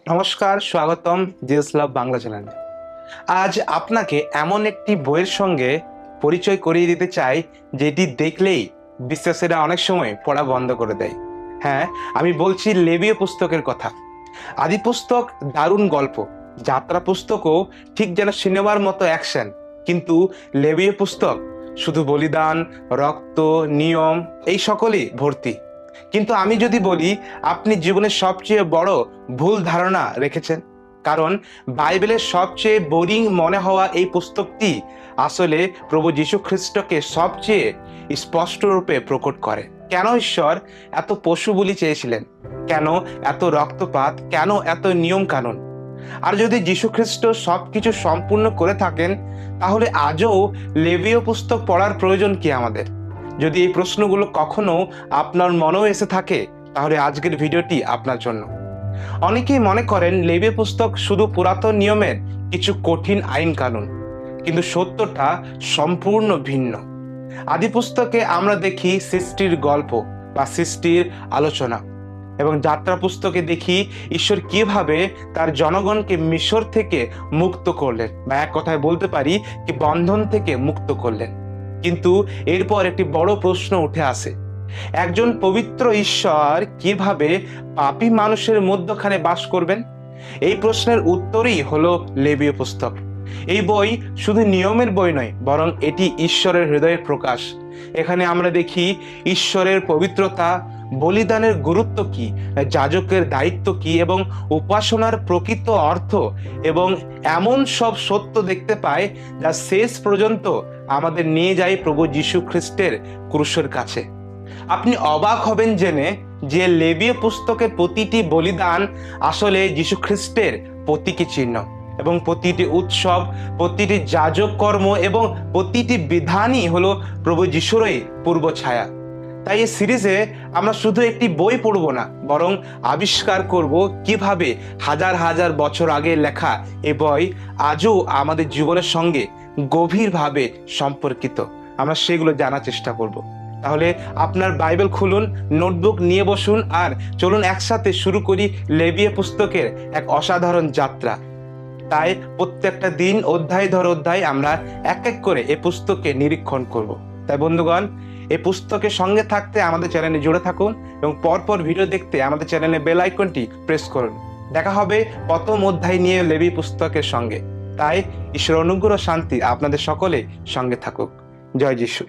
নমস্কার, স্বাগতম জিএস লাভ বাংলা চ্যানেলে। আজ আপনাকে এমন একটি বইয়ের সঙ্গে পরিচয় করিয়ে দিতে চাই, যেটি দেখলেই বিশ্বাসীরা অনেক সময় পড়া বন্ধ করে দেয়। হ্যাঁ, আমি বলছি লেবীয় পুস্তকের কথা। আদি পুস্তক দারুণ গল্প, যাত্রা পুস্তকও ঠিক যেন সিনেমার মতো অ্যাকশন, কিন্তু লেবীয় পুস্তক শুধু বলিদান, রক্ত, নিয়ম এই সকলেই ভর্তি। কিন্তু আমি যদি বলি, আপনি জীবনের সবচেয়ে বড় ভুল ধারণা রেখেছেন, কারণ বাইবেলের সবচেয়ে বোরিং মনে হওয়া এই পুস্তকটি আসলে প্রভু যীশু খ্রিস্টকে সবচেয়ে স্পষ্ট রূপে প্রকট করে। কেন ঈশ্বর এত পশু বলি চেয়েছিলেন, কেন এত রক্তপাত, কেন এত নিয়ম কানুন। আর যদি যীশুখ্রিস্ট সবকিছু সম্পূর্ণ করে থাকেন, তাহলে আজও লেবীয় পুস্তক পড়ার প্রয়োজন কি আমাদের? যদি এই প্রশ্নগুলো কখনো আপনার মনেও এসে থাকে, তাহলে আজকের ভিডিওটি আপনার জন্য। অনেকেই মনে করেন লেবীয় পুস্তক শুধু পুরাতন নিয়মের কিছু কঠিন আইন কানুন, কিন্তু সত্যটা সম্পূর্ণ ভিন্ন। আদি পুস্তকে আমরা দেখি সৃষ্টির গল্প বা সৃষ্টির আলোচনা, এবং যাত্রা পুস্তকে দেখি ঈশ্বর কিভাবে তার জনগণকে মিশর থেকে মুক্ত করলেন, বা এক কথায় বলতে পারি কি বন্ধন থেকে মুক্ত করলেন। কিন্তু এরপর একটি বড় প্রশ্ন উঠে আসে, একজন পবিত্র ঈশ্বর কিভাবে পাপী মানুষের মধ্যখানে বাস করবেন? এই প্রশ্নের উত্তরই হলো লেবীয় পুস্তক। এই বই শুধু নিয়মের বই নয়, বরং এটি ঈশ্বরের হৃদয়ের প্রকাশ। এখানে আমরা দেখি ঈশ্বরের পবিত্রতা, বলিদানের গুরুত্ব কি, যাজকের দায়িত্ব কি, এবং উপাসনার প্রকৃত অর্থ, এবং এমন সব সত্য দেখতে পাই যা শেষ পর্যন্ত আমাদের নিয়ে যায় প্রভু যীশু খ্রিস্টের ক্রুশের কাছে। আপনি অবাক হবেন জেনে যে লেবীয় পুস্তকের প্রতিটি বলিদান আসলে যীশু খ্রিস্টের প্রতীকী চিহ্ন, এবং প্রতিটি উৎসব, প্রতিটি যাজক কর্ম এবং প্রতিটি বিধানই হলো প্রভু যীশুরই পূর্ব ছায়া। তাই এই সিরিজে আমরা শুধু একটি বই পড়ব না, বরং আবিষ্কার করব কিভাবে হাজার হাজার বছর আগে লেখা এই বই আজও আমাদের জীবনের সঙ্গে গভীরভাবে সম্পর্কিত। আমরা সেগুলো জানার চেষ্টা করব। তাহলে আপনার বাইবেল খুলুন, নোটবুক নিয়ে বসুন, আর চলুন একসাথে শুরু করি লেবীয় পুস্তকের এক অসাধারণ যাত্রা। তাই প্রত্যেকটা দিন অধ্যায় ধর অধ্যায় আমরা এক এক করে এই পুস্তককে নিরীক্ষণ করব। তাই বন্ধুগণ, এই পুস্তকের সঙ্গে থাকতে আমাদের চ্যানেলে জুড়ে থাকুন, এবং পরপর ভিডিও দেখতে আমাদের চ্যানেলে বেল আইকনটি প্রেস করুন। দেখা হবে প্রথম অধ্যায় নিয়ে লেবী পুস্তকের সঙ্গে। তাই ঈশ্বর অনুগ্রহ শান্তি আপনাদের সকলে সঙ্গে থাকুক। জয় যিশু।